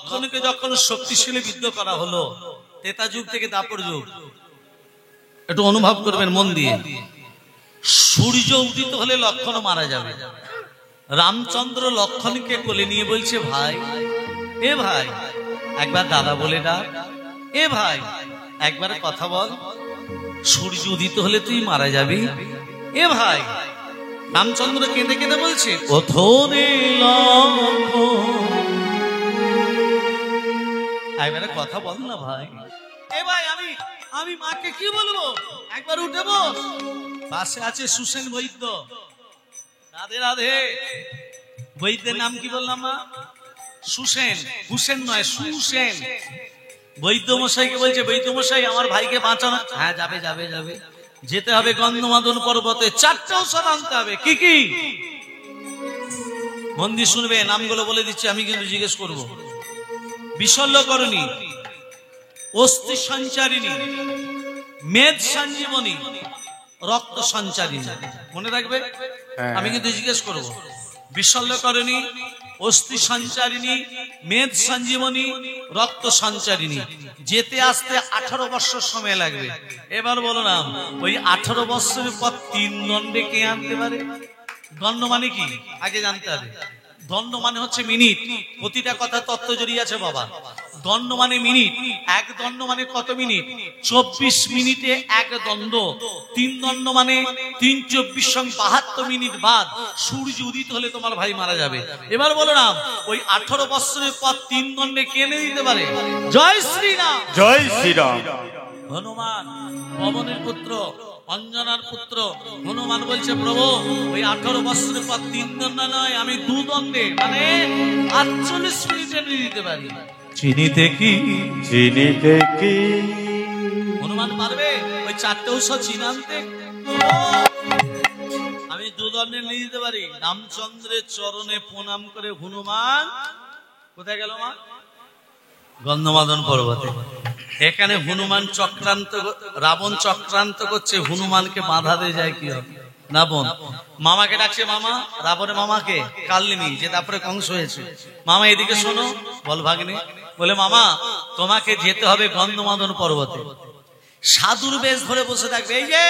লক্ষণকে যখন শক্তিশালী বিদ্ধ করা হলো, ত্রেতা যুগ থেকে দাপর যুগ, একটু অনুভব করবেন মন দিয়ে। সূর্য উদিত হলে লক্ষণ মারা যাবে। রামচন্দ্র লক্ষণকে কোলে নিয়ে বলছে, ভাই, এ ভাই, একবার দাদা বলে ডাক, এ ভাই, একবার কথা বল, সূর্য উদিত হলে তুই মারা যাবি, এ ভাই। রামচন্দ্র কেঁদে কেঁদে বলছে, ওঠোরে একবারে কথা বল না ভাই। এ ভাই, আমি মাকে কি বলবো, একবার উঠে বস। পাশে আছে সুসেন বৈদ্য। রাধে রাধে। বৈদ্যের নাম কি বললাম মা? সুসেন। হুসেন নয়, সুসেন। বৈদ্য মশাইকে বলছে, বৈদ্য মশাই, আমার ভাইকে বাঁচানো। হ্যাঁ, যাবে যাবে যাবে, যেতে হবে গন্ধমাদন পর্বতে, 4টে ঔষধ আনতে হবে। কি কি? মন দিয়ে শুনবে, নামগুলো বলে দিচ্ছে, আমি কিন্তু জিজ্ঞেস করব। বিশল্যকরণী, অস্থি সঞ্চারিণী, মেদ সঞ্জীবনী, রক্ত সঞ্চারিণী। মনে রাখবে, আমি কিন্তু জিজ্ঞেস করব। বিশল্যকরণী, অস্থি সঞ্চারিণী, মেদ সঞ্জীবনী, রক্ত সঞ্চারিণী। যেতে আসতে 18 বছর সময় লাগবে। এবার বলো না, ওই 18 বছরের পর 3 দণ্ডে কে আনতে পারে? দণ্ড মানে কি আগে জানতে হবে। দণ্ড মানে হচ্ছে মিনিট। প্রতিটা কথা তত্ত্ব জড়িয়ে আছে বাবা। দণ্ড মানে মিনিট। এক দণ্ড মানে কত মিনিট? 24 মিনিটে এক দণ্ড। 3 দণ্ড মানে 3 24 সঙ্গে 72 মিনিট বাদ সূর্য উদিত হলে তোমার ভাই মারা যাবে। এবার বলো না, ওই 18 বছরের পর 3 দণ্ডে কে এনে দিতে পারে? জয় শ্রীরাম, জয় শ্রীরাম। হনুমান, পবনের পুত্র, অঞ্জনার পুত্র। হনুমান বলছে, প্রভু, ওই 18 বছরের পর 3 দণ্ড নয়, আমি 2 দণ্ডে মানে 48 মিনিটে নিয়ে দিতে পারি। চিনিতে কি, চিনিতে কি? হনুমান পারবে ওই 4টে ঔষধ চিনি আনতে? আমি 2 দণ্ডে নিয়ে দিতে পারি। রামচন্দ্রের চরণে প্রণাম করে হনুমান কোথায় গেল মা? গন্ধমাদন পর্বতে। এখানে হনুমান চক্রান্ত, রাবণ চক্রান্ত করছে, হনুমানকে বাধা দিয়ে যায় কি হবে? রাবণ মামাকে ডাকছে, মামা, রাবণের মামাকে, কাললিনী, যে তারপরে কংস হয়েছে। মামা এদিকে শোনো। বল ভাগ্নে। বলে, মামা, তোমাকে যেতে হবে গন্ধমাদন পর্বতে। সাধুর বেশ ধরে বসে থাকবে। এই যে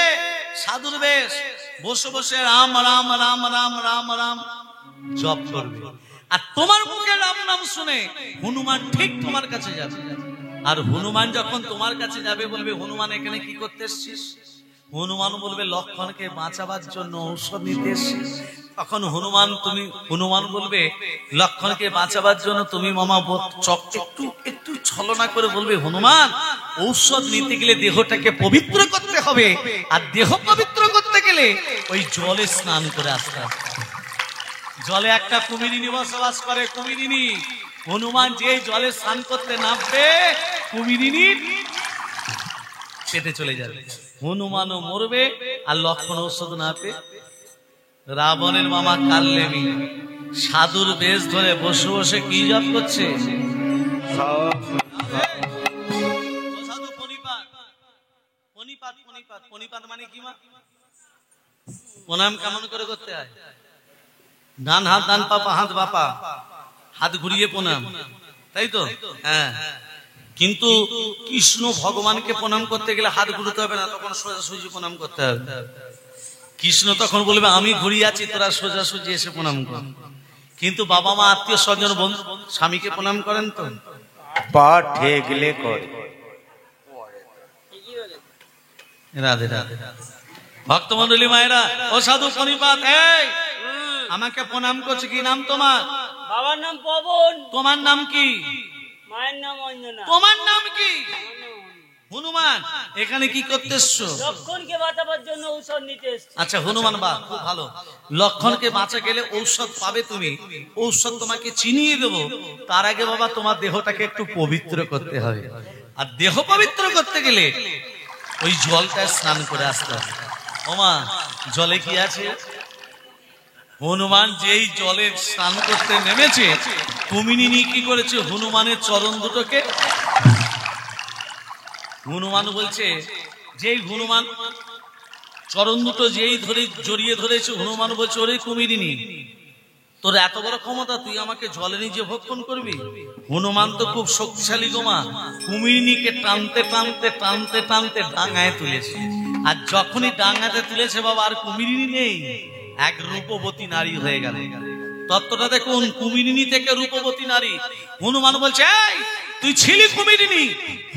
সাধুর বেশ, বসে বসে রাম রাম রাম রাম রাম রাম জপ করবে। আর তোমার মুখে রাম নাম শুনে হনুমান ঠিক তোমার কাছে যাবে। আর হনুমান যখন তোমার কাছে যাবে, বলবে, হনুমান, এখানে কি করতে এসেছিস? হনুমান বলবে, লক্ষণকে বাঁচাবার জন্য ঔষধ নিতে এসেছিস। তখন হনুমান বলবে, লক্ষণকে বাঁচাবার জন্য তুমি মামা একটু ছলনা করে বলবে, হনুমান, ঔষধ নিতে গেলে দেহটাকে পবিত্র করতে হবে, আর দেহ পবিত্র করতে গেলে ওই জলে স্নান করে আসতে হবে। জলে একটা কুমিরিনী বসবাস করে, কুমিরিনী। হনুমান যে জলে স্নান করতে নামবে, কুমিরিনী পেটে চলে যাবে। হনুমানও মরবে, আর লক্ষণ ঔষধ না পেয়ে রাবণের মামা কালনেমি সাধুর বেশ ধরে বসে বসে কি জপ করছে? পণিপাত মানে কি মা? প্রণাম কেমন করে করতে হয়? ডান হাত ডান পাপা, হাত বাপা, হাত ঘুরিয়ে প্রণাম, তাই তো? হ্যাঁ। কিন্তু কৃষ্ণ ভগবানকে প্রণাম করতে গেলে হাত ঘুরতে হবে না, তখন সোজাসুজি প্রণাম করতে হবে। কৃষ্ণ তখন বলবে, আমি ঘুরিয়ে আছি, তোরা সোজাসুজি এসে প্রণাম কর। কিন্তু বাবা মা, আত্মীয় স্বজন, বন্ধু, স্বামীকে প্রণাম করেন তো? পা ঠেকলে করে। রাধে রাধে। ভক্তমন্ডলী মায়েরা, ও সাধু পণিপাত, এই আমাকে প্রণাম করছে। কি নাম তোমার? বাবার নাম পবন। তোমার নাম কি? মায়ের নাম অঞ্জনা। তোমার নাম কি? হনুমান। এখানে কি করতে এসছো? লক্ষণকে বাঁচাবার জন্য ঔষধ নিতে এসেছি। আচ্ছা হনুমান, বা খুব ভালো। লক্ষণকে বাঁচা গেলে ঔষধ পাবে তুমি, ঔষধ তোমাকে চিনিয়ে দেবো। তার আগে বাবা তোমার দেহটাকে একটু পবিত্র করতে হবে। আর দেহ পবিত্র করতে গেলে ওই জলটায় স্নান করে আসতে হবে। ওমা, জলে কি আছে? হনুমান যেই জলে স্নান করতে নেমেছে, কুমিরিনী কি করেছে? হনুমানের চরণ দুটোকে, হনুমান বলছে, যেই হনুমান চরণ দুটো যেই ধরে জড়িয়ে ধরেছে, হনুমান বলছে, ওরে কুমিরিনী, তোর এত বড় ক্ষমতা, তুই আমাকে জলে নিজে ভক্ষণ করবি? হনুমান তো খুব শক্তিশালী গোমা, কুমিরনিকে টানতে টানতে টানতে টানতে ডাঙায় তুলেছে। আর যখনই ডাঙাতে তুলেছে বাবা, আর কুমিরিনী নেই, এক রূপবতী নারী হয়ে গেল। তত্ত্বটা দেখুন, কুমিরিনী থেকে রূপবতী নারী। হনুমান বলছে, এই তুই ছিলি কুমিরিনী,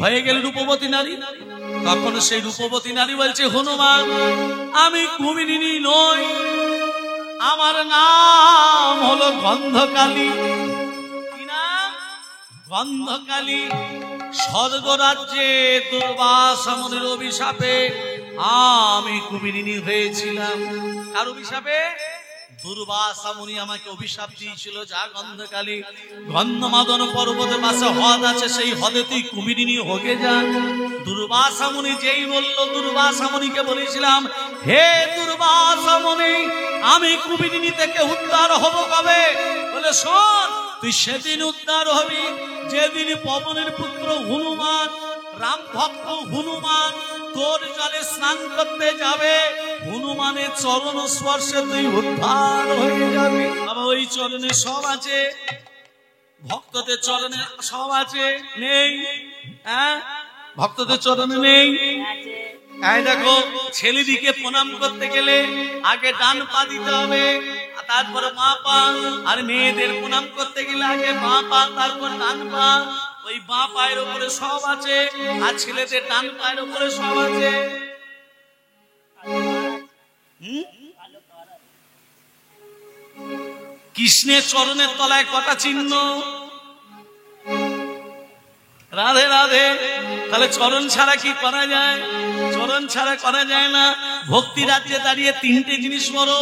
হয়ে গেল রূপবতী নারী। তখন সেই রূপবতী নারী বলছে, হনুমান আমি কুমিরিনী নই, আমার নাম হলো গন্ধকালী। কি নাম? গন্ধকালী। স্বর্গরাজ্যে দুর্বাসা মুনির অভিশাপে আমি কুমিরিনী হয়েছিলাম। কার অভিশাপে? দুর্বাসা মুনি আমাকে অভিশাপ দিয়েছিল, যা গন্ধকালী, গন্ধমাদন পর্বতে পাশে হ্রদ আছে, সেই হ্রদে তুই কুমিরিনী হয়ে যা। দুর্বাসা মুনি যেই বলল, দুর্বাসা মুনিকে বলেছিলাম, হে দুর্বাসা মুনি, আমি কুমিরিনী থেকে উদ্ধার হব কবে? বলে, শোন, তুই সেদিন উদ্ধার হবি যেদিন পবনের পুত্র হনুমান, রাম ভক্ত হনুমান তোর জলে স্নান করতে যাবে। হনুমানের চরণ স্পর্শে তুই উদ্ধার হয়ে যাবে। বাবা, ওই চরণে সব আছে, ভক্তদের চরণে সব আছে, নেই? হ্যাঁ, ভক্তদের চরণে নেই। এই দেখো, ছেলেদিকে প্রণাম করতে গেলে আগে ডান পা দিতে হবে, তারপরে মা পা। আর মেয়েদের প্রণাম করতে গেলে আগে মা পা, তারপর ডান পা। ওই বাঁ পায়ের উপরে সব আছে, আর ছেলেদের ডান পায়ের উপরে সব আছে। কৃষ্ণের চরণের তলায় কটা চিহ্ন? রাধে রাধে। তাহলে চরণ ছাড়া কি করা যায়? চরণ ছাড়া করা যায় না। ভক্তি রাজ্যে দাঁড়িয়ে তিনটে জিনিস বড়,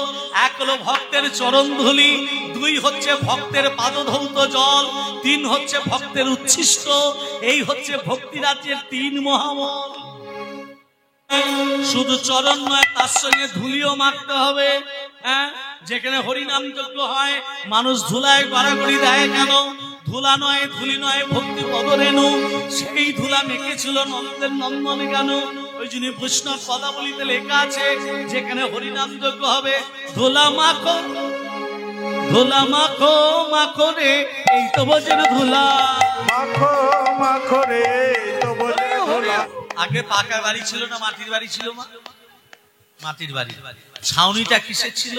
এক হলো ভক্তের চরণ ধুলি, দুই হচ্ছে ভক্তের পাদধৌত জল, তিন হচ্ছে ভক্তের উচ্ছিষ্ট। এই হচ্ছে ভক্তি রাজ্যের তিন মহামল। শুধু চরণ নয়, তার সঙ্গে ধুলিও মাখতে হবে। হ্যাঁ, যেখানে হরিনাম যজ্ঞ হয় মানুষ ধুলায় গড়াগড়ি দেয় কেন? ধুলা নয়, ধুলি নয়, ভক্তি পদরেণু, সেই ধুলা মেখেছিল নন্দের নন্দন কেন? ওই জন্য বৈষ্ণব পদাবলিতে লেখা আছে, যেখানে হরিনাম যজ্ঞ হবে, ধুলা মাখো, ধুলা মাখো, মাখো রে, এই তো বোঝেন ধুলা, মাখো মাখো রে, তো বলে ধুলা। আগে পাকা বাড়ি ছিল না মাটির বাড়ি ছিল? মা, মাটির বাড়ি। ছাউনিটা কিসের ছিল?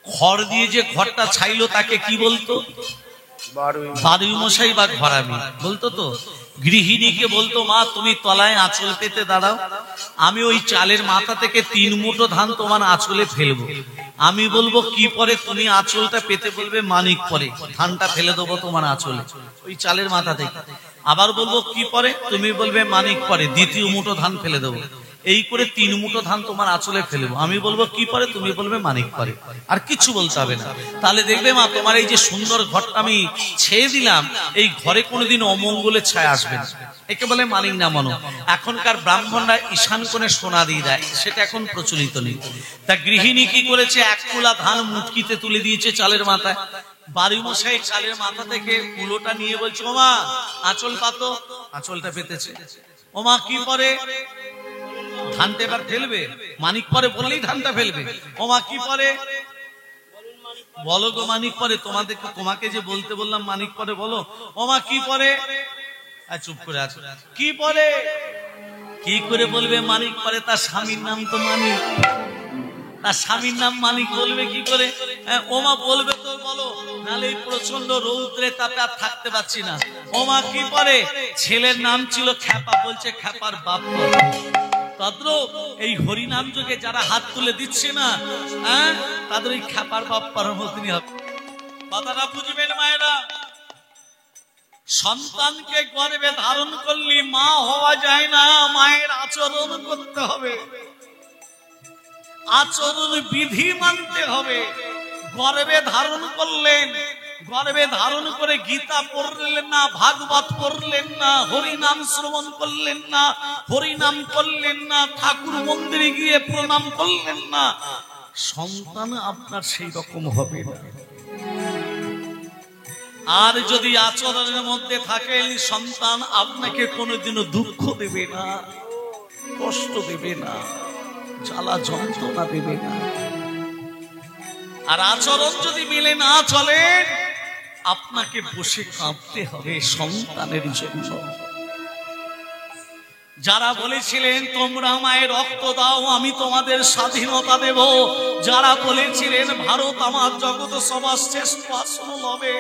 খড় দিয়ে যে ঘরটা ছাইলো তাকে কি বলতো? বারুই মশাই বা ঘরামি বলতো। তো গৃহিণীকে বলতো, মা তুমি তলায় আঁচল পেতে দাঁড়াও, আমি ওই চালের মাথা থেকে 3 মুঠো ধান তোমার আঁচলে ফেলবো। আমি বলবো কি পরে? তুমি আঁচলটা পেতে বলবে মানিক পরে, ধানটা ফেলে দেবো তোমার আঁচলে, ওই চালের মাথা থেকে। আবার বলবো কি পরে? তুমি বলবে মানিক পরে, দ্বিতীয় মুঠো ধান ফেলে দেবো। এই করে 3 মুঠো ধান তোমার আঁচলে ফেলবো। আমি বলবো কি পরে? তুমি বলবে মানিক পরে। আর কিছু বলতে হবে না। তাহলে দেখবে মা, তোমার এই যে সুন্দর ঘরটা আমি ছেয়ে দিলাম, এই ঘরে কোনোদিন অমঙ্গলের ছায়া আসবে না। একে বলে মানিক না মনো। এখনকার ব্রাহ্মণরা ঈশান কোণে সোনা দিয়ে দেয়, সেটা এখন প্রচলিত নেই। তা গৃহিণী কি করেছে? 1 কুলা ধান মুটকিতে তুলে দিয়েছে চালের মাথায়। বাড়ি মশাই চালের মাথা থেকে কুলোটা নিয়ে বলছে, ওমা আঁচল পাতো। আঁচলটা পেতেছে। ওমা কি পরে? ধানটা এবার ফেলবে, মানিক পরে বললেই ধানটা ফেলবে। ওমা কি পরে? বলো গো মানিক পরে। তোমাকে যে বলতে বললাম মানিক পরে বলো। ওমা কি পরে? চুপ করে আছো। কি পরে? কি করে বলবে মানিক পরে? তার স্বামীর নাম তো মানিক, তার স্বামীর নাম মানিক, বলবে কি করে? ওমা বলবে তো বলো, নালে এই প্রচন্ড রৌদ্রে তাপে আর থাকতে পারছি না। ওমা কি পরে? ছেলের নাম ছিল খ্যাপা, বলছে খ্যাপার বাপ। তদ্র এই হরিনাম যোগে যারা হাত তুলে দিচ্ছে না, তাদের ওই খ্যাপার বাপ পরমহত্নী হবে। কথাটা বুঝবেন মায়েরা। সন্তানকে গর্ভে ধারণ করলে মা হওয়া যায় না, মায়ের আচরণ করতে হবে, আচরণ বিধি মানতে হবে। গর্ভে ধারণ করলেন, গর্ভে ধারণ করে গীতা পড়লেন না, ভাগবত পড়লেন না, হরিনাম শ্রবণ করলেন না, হরিনাম করলেন না, ঠাকুর মন্দিরে গিয়ে প্রণাম করলেন না, সন্তান আপনার সেই রকম হবে না। আর যদি আচরণের মধ্যে থাকে, সন্তান আপনাকে কোনোদিনও দুঃখ দেবে না, কষ্ট দেবে না, জ্বালা যন্ত্রণা দেবে না। আর আচরণ যদি মিলে না চলে আপনাকে বসে কাঁদতে হবে সন্তানের জন্য। যারা বলেছিলেন তোমরা আমায় রক্ত দাও আমি তোমাদের স্বাধীনতা দেব, যারা বলেছিলেন ভারত আমার জগৎ সবার শ্রেষ্ঠ আসন হবে,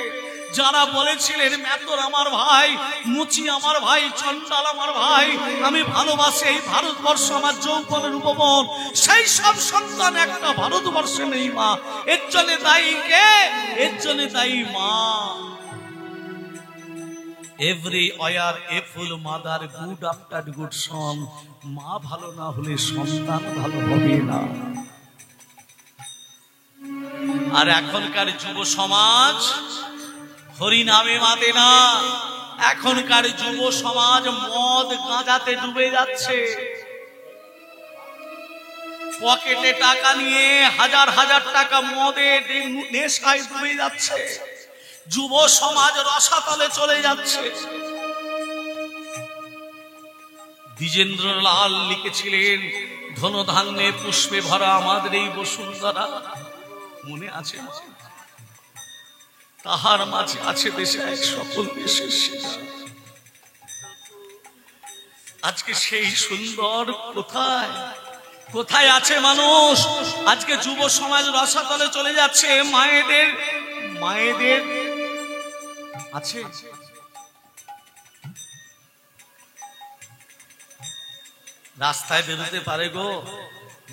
যারা বলেছিলেন মেতর আমার ভাই, মুচি আমার ভাই, চন্ডাল আমার ভাই, আমি ভালোবাসি এই ভারতবর্ষ আমার যৌবনের উপবন, সেই সব সন্তান একটা ভারতবর্ষে নেই মা। এর জন্য দায়ী কে? এর জন্য দায়ী মা। এভরি ওয়ার এ ফুল মাদার গুড আফটার গুড সন। মা ভালো না হলে সন্তান ভালো হবে না। আর এখনকার যুব সমাজ হরি নামে মাতে না, এখনকার যুব সমাজ মদ গাঁজাতে ডুবে যাচ্ছে। পকেটে টাকা নিয়ে হাজার হাজার টাকা মদে নেশায় ডুবে যাচ্ছে। যুব সমাজ রসাতলে চলে যাচ্ছে। দ্বিজেন্দ্রলাল লিখেছিলেন ধনধান্যে পুষ্পে ভরা আমাদের এই বসুন্ধরা, মনে আছে? তাহার মাঝে আছে দেশে এক সকল দেশের সেরা। আজকে সেই সুন্দর কোথায় কোথায় আছে মানুষ? আজকে যুব সমাজ রসাতলে চলে যাচ্ছে। মায়েদের আছে রাস্তায় বেরোতে পারে গো?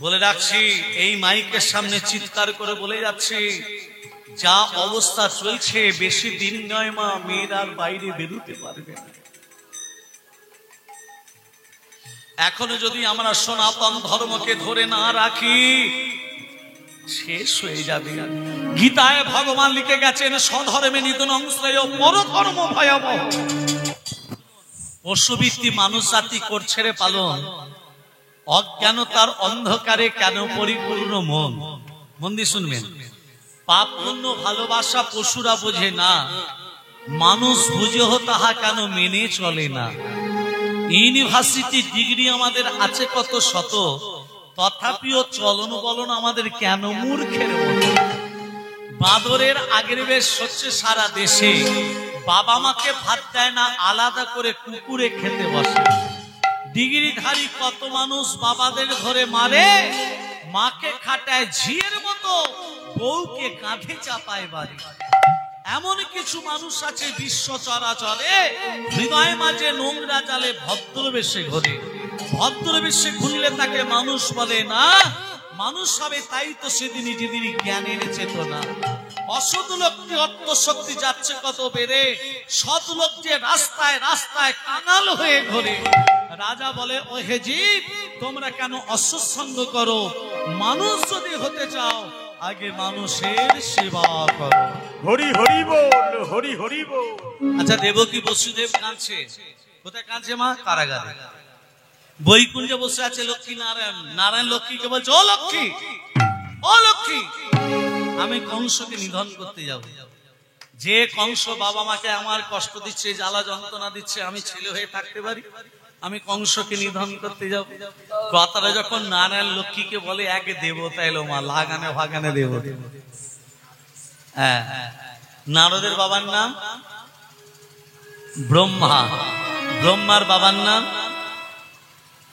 বলে রাখছি, এই মাইকের সামনে চিৎকার করে বলে যাচ্ছি, যা অবস্থা চলছে বেশি দিন নয় মা, মেয়েরা আর বাইরে বেরোতে পারবে না। এখনো যদি আমরা সনাতন ধর্মকে ধরে না রাখি শেষ হয়ে যাবে। গীতায় ভগবান লিখে গেছেন স্বধর্মে নিধনং শ্রেয় পরধর্ম ভয়াবহ। পশুবৃত্তি মানুষ জাতি করছে রে পালন, অজ্ঞানতার অন্ধকারে কেন পরিপূর্ণ মন। মন দিয়ে শুনবেন, পাপ পুণ্য ভালোবাসা পশুরা বোঝে না, মানুষ বুঝেও তাহা কেন মেনে চলে না। ইউনিভার্সিটি ডিগ্রি আমাদের আছে কত শত, তথাপিও চলন বলন আমাদের কেন মূর্খের মতো। বাঁদরের আগের বেশ হচ্ছে সারা দেশে, বাবা মাকে ভাত দেয় না, আলাদা করে কুকুরে খেতে বসে। ডিগ্রিধারী কত মানুষ বাবাদের ধরে মারে, মাকে খাটায় ঝিয়ের মতো, বউকে কাঁধে চাপায় বাড়ি। এমন কিছু মানুষ আছে বিশ্ব চরাচরে, হৃদয় মাঝে নোংরা জালে ভদ্রবেশে ঘোরে। ভদ্রবেশে ঘুরলে তাকে মানুষ বলে না, মানুষ হবে তাই তো সেদিনই যেদিন জ্ঞানের চেতনা। অসৎ লোকটি অর্থশক্তি যাচ্ছে কত বেড়ে, সৎ লোক যে রাস্তায় রাস্তায় কাঙাল হয়ে ঘোরে। রাজা বলে ও হে জীব, তোমরা কেন অসৎসঙ্গ করো? মানুষ যদি হতে চাও আগে মানুষের সেবা করো। হরি হরি বল, হরি হরি বল। আচ্ছা, দেবকী বসুদেব কাঁদছে, কোথায় কাঁদছে মা? কারাগারে। বৈকুণ্ঠে বসে আছে লক্ষ্মী নারায়ণ। নারায়ণ লক্ষ্মীকে বলছে ও লক্ষ্মী, ও লক্ষ্মী, আমি কংসকে নিধন করতে যাব। যে কংস বাবা মাকে আমার কষ্ট দিচ্ছে, জ্বালা যন্ত্রণা দিচ্ছে, আমি ছেলে হয়ে থাকতে পারি? আমি কংসকে নিধন করতে যাব। কথাটা যখন নারায়ণ লক্ষ্মীকে বলে, আগে দেবতা এলো মা, লাগানে ভাগানে দেবতা। হ্যাঁ, নারদের বাবার নাম ব্রহ্মা, ব্রহ্মার বাবার নাম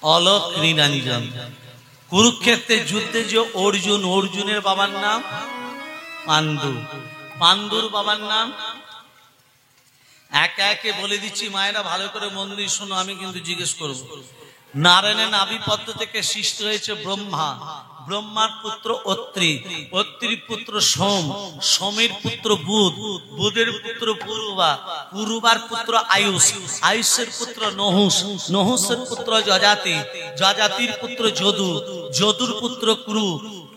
অলোক নিরঞ্জন। কুরুক্ষেত্রের যুদ্ধে যে অর্জুন, অর্জুনের বাবার নাম পাণ্ডু, পাণ্ডুর বাবার নাম। একে একে বলে দিচ্ছি, মায়েরা ভালো করে মন দিয়ে শোনো, আমি কিন্তু জিজ্ঞেস করবো। নারায়ণের নাভিপদ্ম থেকে সৃষ্টি হয়েছে ব্রহ্মা, ব্রহ্মার পুত্র অত্রি, অত্রির পুত্র সোম, সোমের পুত্র বুধ, বুধের পুত্র পুরুবা, পুরুবার পুত্র আয়ুষ, আয়ুষের পুত্র নহুষ, নহুষের পুত্র যজাতি, যজাতির পুত্র যদু, যদুর পুত্র কুরু,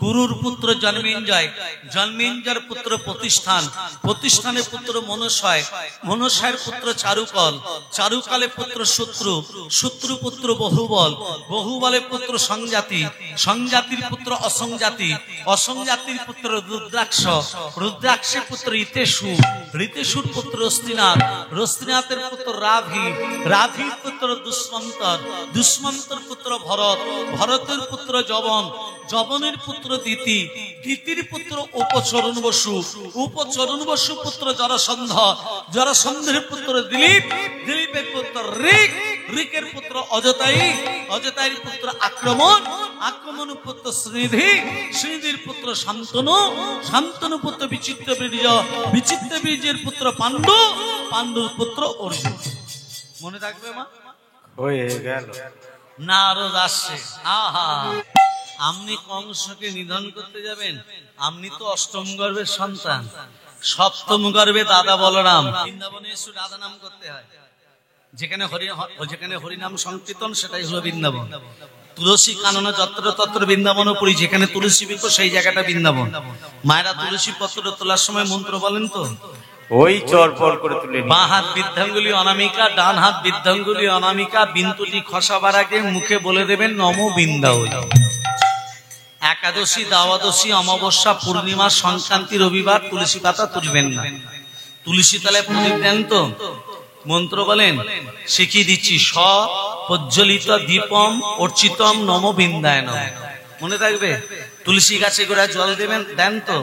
কুরুর পুত্র জন্মেঞ্জয়, জন্মেঞ্জয়ের পুত্র প্রতিষ্ঠান, প্রতিষ্ঠানের পুত্র মনুষয়, মনুষয়ের পুত্র চারুকল, চারুকালের পুত্র শত্রু, শত্রু পুত্র বহুবল, বহুবলের পুত্র সংজাতি, সংজাতির পুত্র অসংজাতি, অসংজাতির পুত্র রুদ্রাক্ষ, রুদ্রাক্ষের পুত্র ঋতেশু, ঋতেশুর পুত্র রস্তিনাথ, রস্তিনাথের পুত্র রাভি, রাভির পুত্র দুষ্মন্তর, দুষ্মন্তর পুত্র ভরত, ভরতের পুত্র যবন, যবনের পুত্র দিতি, দিতির পুত্র উপচরণ বসু, উপচরণ বসু পুত্র জরাসন্ধ, জরাসন্ধের পুত্র দিলীপ, দিলীপের পুত্র ঋক, ঋকের পুত্র অজতায়ী, অজতায়ীর পুত্র আক্রমণ, আক্রমণের পুত্র শ্রীনিধি, শ্রীনিধির পুত্র শান্তনু, শান্তনু পুত্র বিচিত্র বীর্য, বিচিত্র বীর্যের পুত্র পাণ্ডু, পাণ্ডুর পুত্র অর্জুন। মনে থাকবে মা? হয়ে গেল। নারদ আসছে, আহা আপনি কংসকে নিধন করতে যাবেন? আপনি তো অষ্টম গর্ভের সন্তান, সপ্তম গর্ভে দাদা বলরাম। বৃন্দাবনে এসে রাধা নাম করতে হয়, যেখানে হরিনাম সংকীর্তন সেটাই হলো বৃন্দাবন। তুলসী কানন যত্র তত্র বৃন্দাবন পুরী, যেখানে তুলসী বৃক্ষ সেই জায়গাটা বৃন্দাবন। মায়েরা তুলসী পত্র তোলার সময় মন্ত্র বলেন তো, ওই চরপর করে তুলে নিয়ে বাঁ হাত বৃদ্ধাঙ্গুলি অনামিকা, ডান হাত বৃদ্ধাঙ্গুলি অনামিকা, বিন্দুটি খসাবার আগে মুখে বলে দেবেন নম বৃন্দাবন। একাদশী, দ্বাদশী, অমাবস্যা, পূর্ণিমা, সংক্রান্তি, রবিবার তুলসী পাতা তুলবেন না। তুলসী তলায় প্রদীপ দেন তো, মন্ত্র বলেন, শিখিয়ে দিচ্ছি, স প্রজ্বলিত দীপম অর্চিতম নম বৃন্দায় নম। মনে থাকবে? তুলসী গাছে গোড়ায় জল দেবেন, দেন তো?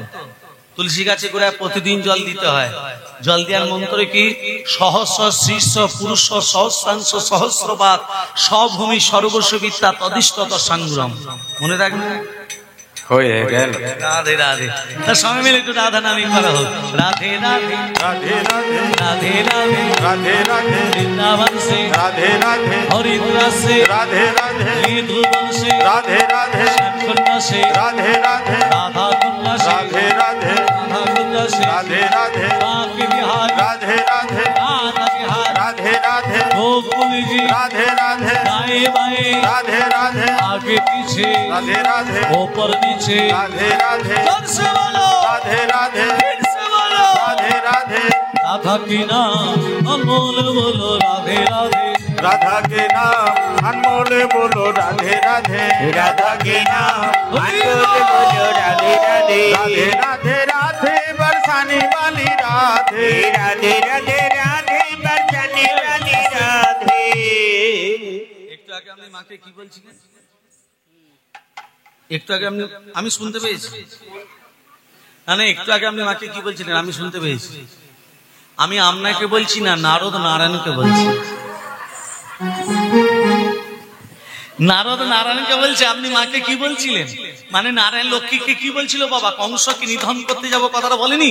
তুলসী গাছে গোড়ায় প্রতিদিন জল দিতে হয়। জল দেওয়ার মন্ত্র কি? সহস্র শীর্ষ পুরুষ সহস্রাংশ সহস্রপাত সভূমি সর্বস্ব বিদ্যা তদিষ্ঠত সংগ্রাম। মনে রাখবে? হয়ে গেল। রাধে রাধে। তার সবাই মিলে একটু রাধা নামই করা হোক। রাধে রাধে রাধে রাধে রাধে রাধে রাধে রাধে বৃন্দাবন से রাধে রাধে हरिद्वार से রাধে রাধে लीधुवन से রাধে রাধে श्यामकुंड से রাধে রাধে राधा कुंड से রাধে রাধে राधा कुंड से রাধে রাধে बांके बिहार রাধে রাধে राधा बिहार রাধে রাধে गोकुल जी রাধে রাধে दाएं बाएं রাধে রাধে आगे पीछे রাধে রাধে ऊपर नीचे রাধে রাধে जोर से बोलो রাধে রাধে फिर से बोलो রাধে রাধে राधा की नाम अनमोल बोलो राधे राधे राधा के नाम अनमोल बोलो राधे राधे राधा के नाम अनमोल बोलो राधे राधे राधे राधे राधे बरसाने वाली राधे राधे राधे राधे बरसाने वाली राधे। একটু আগে আপনি মাকে কি বলছিলেন? একটু আগে আমি শুনতে পেয়েছি। না একটু আগে আপনি মাকে কি বলছিলেন? আমি শুনতে পেয়েছি। আমি আপনাকে বলছি না, নারদ নারায়ণকে বলছি। নারদ নারায়ণকে বলছে আপনি মাকে কি বলছিলেন? মানে নারায়ণ লক্ষ্মীকে কি বলছিল? বাবা কংসকে নিধন করতে যাব, কথাটা বলেনি?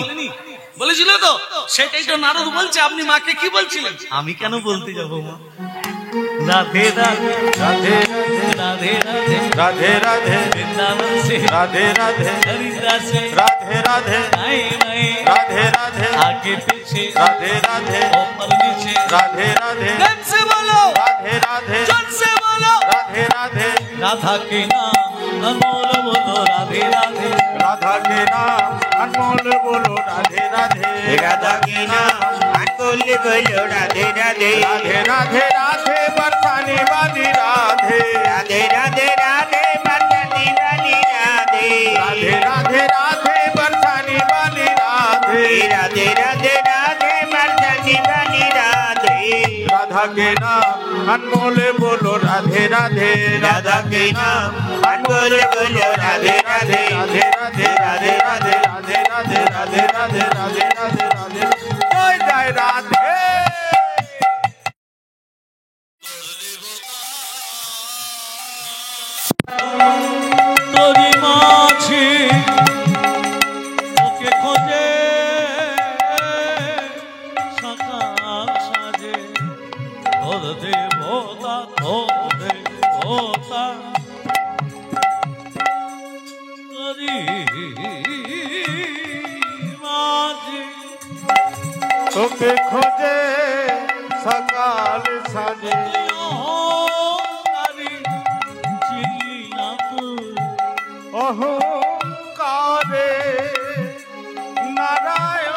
বলেছিল তো, সেটাই তো নারদ বলছে আপনি মাকে কি বলছিলেন। আমি কেন বলতে যাব মা? রাধে রাধে राधे রাধে রাধে राधे राधे বৃন্দাবন से राधे राधे हरिद्वार से राधे राधे दाएं बाएं राधे राधे आगे पीछे राधे राधे ऊपर नीचे राधे राधे प्रेम से बोलो, राधे राधे जोर से बोलो, राधे राधे राधा के नाम अनमोल बोलो राधे राधे राधा के नाम अनमोल बोलो राधे राधे राधा के नाम अनमोल बोलो राधे राधे राधे राधे राधे बरसाने वाली राधे राधे राधे राधे बरसाने वाली राधे राधे राधे राधे बरसाने वाली राधे राधे राधे राधे बरसाने वाली राधे राधा के नाम अनमोल बोलो राधे राधे राधा के नाम अनमोल बोलो राधे राधे राधे राधे राधे राधे राधे राधे राधे राधे राधे राधे राधे जय जय राधे। তোরি মাঝি ওকে খোঁজে সকাল সাজে তোর দেবতা তোরি মাঝি তোকে খোঁজে সকাল সাজে অহংকারে নারায়ণ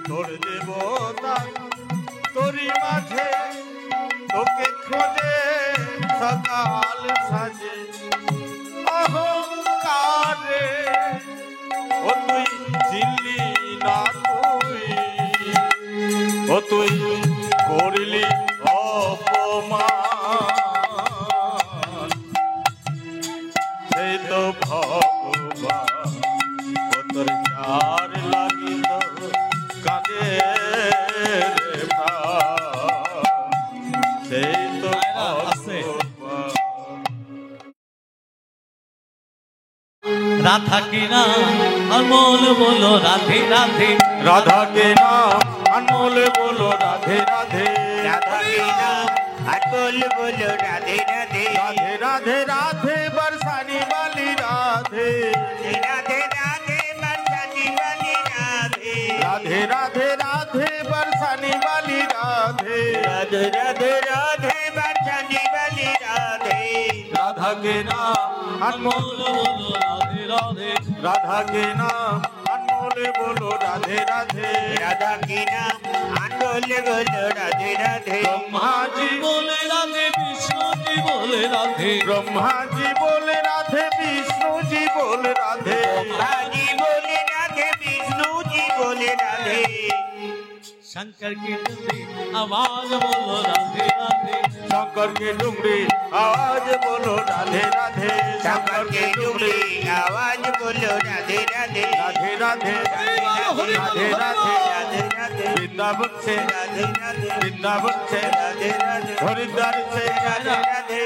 তোর দেবতা তোরি মাঝে তোকে খোঁজে সাজে সকাল সাজে অহংকারে ও তুই চিনলি না ও তুই করলি অপমান সেই তো ভগবান ও তোর চার লাগিত কাঁদে রে প্রাণ সেই তো ভগবান রাধা কি নাম অনমোল বলো রাধে রাধে राधा के नाम अनमोल बोलो राधे राधे राधा के नाम अनमोल बोलो राधे राधे राधे राधे राधे बरसाने वाली राधे राधे राधे बरसाने वाली राधे राधे राधे राधे बरसाने वाली राधे राधे राधे राधे बरसाने वाली राधे राधा के नाम अनमोल बोलो राधे राधे राधा के नाम अनमोल बोलो राधे राधे राधा के नाम अनमोल बोलो राधे राधे ब्रह्मा जी बोले राधे विष्णु जी बोले राधे ब्रह्मा जी बोले राधे विष्णु जी बोले राधे जी बोले राधे विष्णु जी बोले राधे शंकर की डुंगरी आवाज बोलो राधे राधे शंकर के डुंगरी आवाज बोलो राधे राधे शंकर के डुंगरी आवाज बोलो राधे राधे राधे राधे राधे राधे राधे राधे वृंदावन से राधे राधे वृंदावन से राधे राधे हरिद्वार से राधे राधे